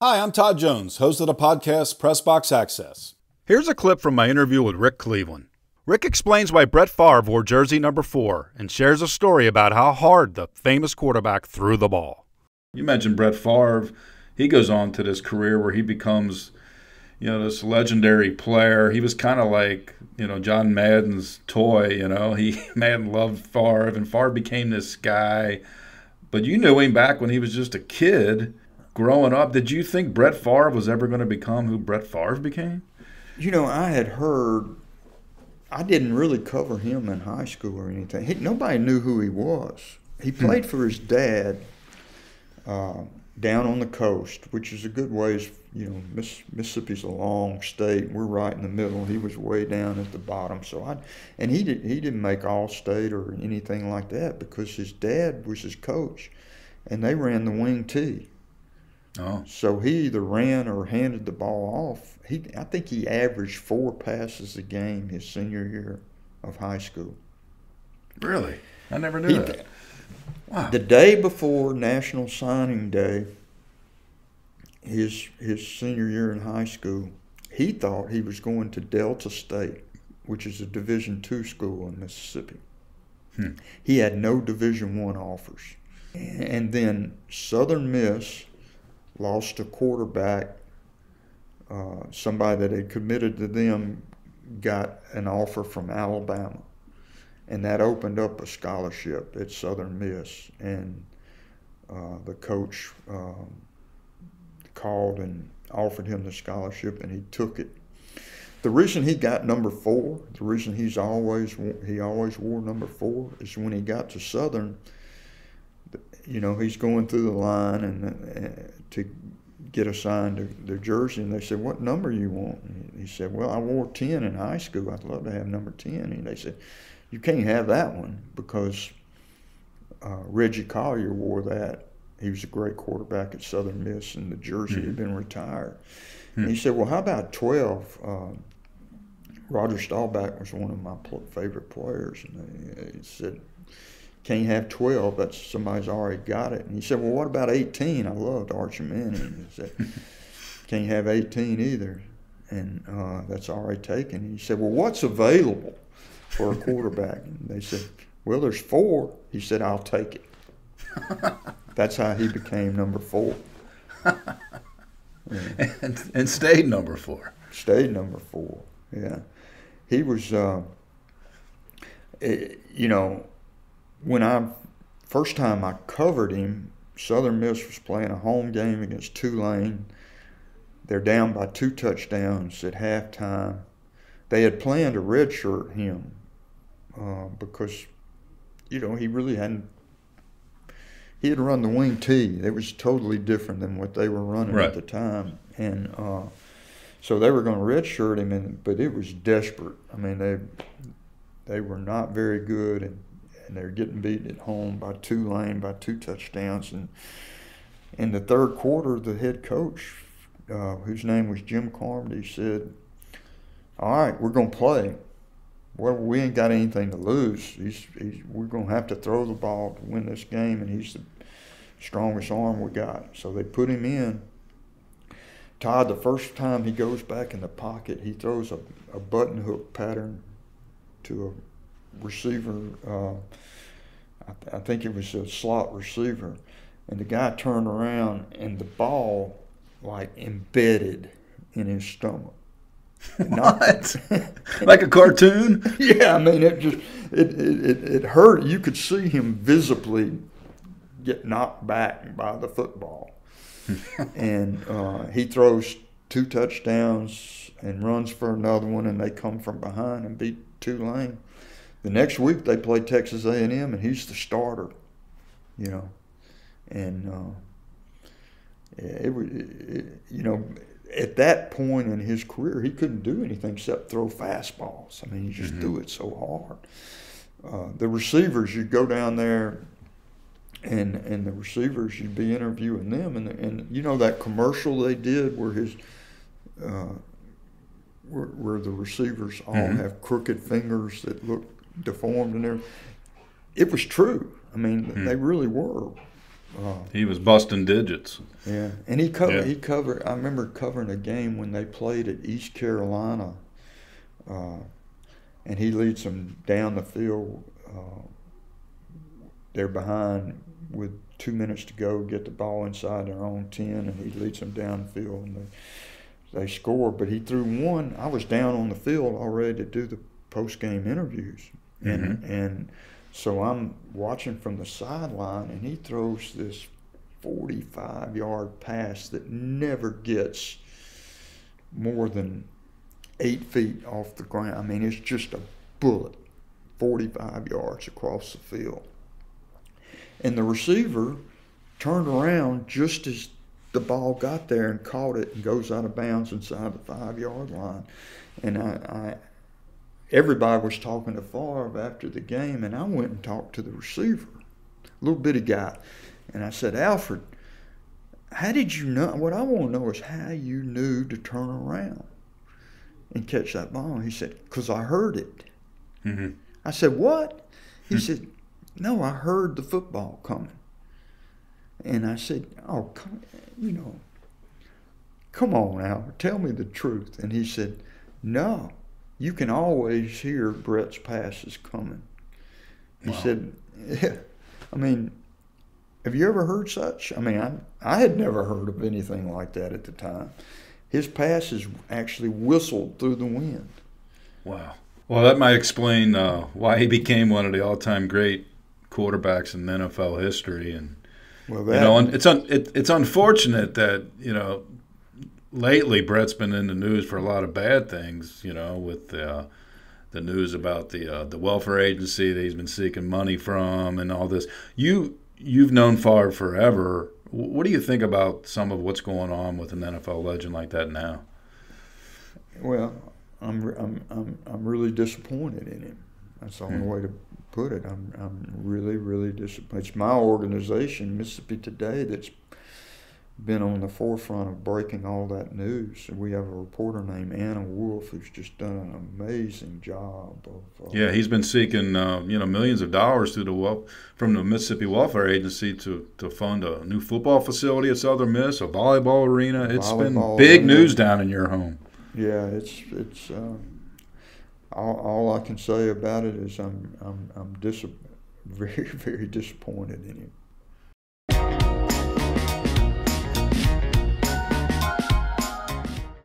Hi, I'm Todd Jones, host of the podcast Press Box Access. Here's a clip from my interview with Rick Cleveland. Rick explains why Brett Favre wore jersey number 4 and shares a story about how hard the famous quarterback threw the ball. You mentioned Brett Favre. He goes on to this career where he becomes, this legendary player. He was kind of like, John Madden's toy, Madden loved Favre, and Favre became this guy. But you knew him back when he was just a kid growing up. Did you think Brett Favre was ever going to become who Brett Favre became? I had heard, I didn't really cover him in high school or anything. Nobody knew who he was. He played for his dad down on the coast, which is a good ways. Mississippi's a long state. We're right in the middle. He was way down at the bottom. And he didn't make All-State or anything like that because his dad was his coach, and they ran the wing tee. Oh. So he either ran or handed the ball off. I think he averaged 4 passes a game his senior year of high school. Really? I never knew that. Wow. The day before National Signing Day, his senior year in high school, he thought he was going to Delta State, which is a Division II school in Mississippi. He had no Division I offers. And then Southern Miss lost a quarterback. Somebody that had committed to them got an offer from Alabama, and that opened up a scholarship at Southern Miss. And the coach called and offered him the scholarship, and he took it. The reason he got number 4, the reason he always wore number 4, is when he got to Southern. He's going through the line and to get assigned to their jersey, and they said, "What number you want?" And he said, "Well, I wore 10 in high school. I'd love to have number 10." And they said, "You can't have that one because Reggie Collier wore that. He was a great quarterback at Southern Miss, and the jersey had been retired." And he said, "Well, how about 12? Roger Staubach was one of my favorite players." And he said, "Can't have 12. That's somebody's already got it." And he said, "Well, what about 18? I loved Archie Manning." He said, "Can't have 18 either, and that's already taken." And he said, "Well, what's available for a quarterback?" And they said, "Well, there's 4." He said, "I'll take it." That's how he became number 4. Yeah. And stayed number 4. Stayed number 4. Yeah, he was. When first time I covered him, Southern Miss was playing a home game against Tulane. They're down by 2 touchdowns at halftime. They had planned to redshirt him because, he really hadn't. He had run the wing tee. It was totally different than what they were running at the time, and so they were going to redshirt him. But it was desperate. I mean, they were not very good, and they're getting beaten at home by Tulane by 2 touchdowns. And in the third quarter, the head coach, whose name was Jim Carmody, said, "All right, we're going to play. Well, we ain't got anything to lose. We're going to have to throw the ball to win this game, and he's the strongest arm we got." So they put him in. Todd, the first time he goes back in the pocket, he throws a button hook pattern to a receiver. I think it was a slot receiver, and the guy turned around and the ball embedded in his stomach. What? Like a cartoon? Yeah, I mean, it hurt. You could see him visibly get knocked back by the football. And he throws 2 touchdowns and runs for another one, and they come from behind and beat Tulane. The next week they play Texas A&M, and he's the starter, and at that point in his career, he couldn't do anything except throw fastballs. I mean, he just threw it so hard. The receivers, you'd go down there, and the receivers, you'd be interviewing them, and that commercial they did where where the receivers all have crooked fingers that look deformed and everything. It was true. I mean, they really were He was busting digits. Yeah, and he covered. I remember covering a game when they played at East Carolina, and he leads them down the field. They're behind with 2 minutes to go, get the ball inside their own 10, and he leads them down the field, and they score. But he threw one. I was down on the field already to do the post-game interviews, and so I'm watching from the sideline, and he throws this 45-yard pass that never gets more than 8 feet off the ground. I mean, it's just a bullet, 45 yards across the field. And the receiver turned around just as the ball got there and caught it and goes out of bounds inside the 5-yard line. And everybody was talking to Favre after the game, and I went and talked to the receiver, little bitty guy. And I said, Alfred, how did you know? What I want to know is how you knew to turn around and catch that ball. And he said, because I heard it. Mm-hmm. I said, what? He said, no, I heard the football coming. And I said, oh, come on, Albert, tell me the truth. And he said, no, you can always hear Brett's passes coming. He said, yeah, I mean, have you ever heard such? I mean, I had never heard of anything like that at the time. His passes actually whistled through the wind. Wow. Well, that might explain why he became one of the all-time great quarterbacks in NFL history. And it's unfortunate that lately Brett's been in the news for a lot of bad things. With the news about the welfare agency that he's been seeking money from and all this. You've known Favre forever. What do you think about some of what's going on with an NFL legend like that now? Well, I'm really disappointed in him. That's the only way to put it. I'm really, really disappointed. It's my organization, Mississippi Today, that's been on the forefront of breaking all that news. And we have a reporter named Anna Wolf who's just done an amazing job of. He's been seeking millions of dollars from the Mississippi Welfare Agency to fund a new football facility at Southern Miss, a volleyball arena. It's been big news down in your home. Yeah, it's all I can say about it is I'm very, very disappointed in him.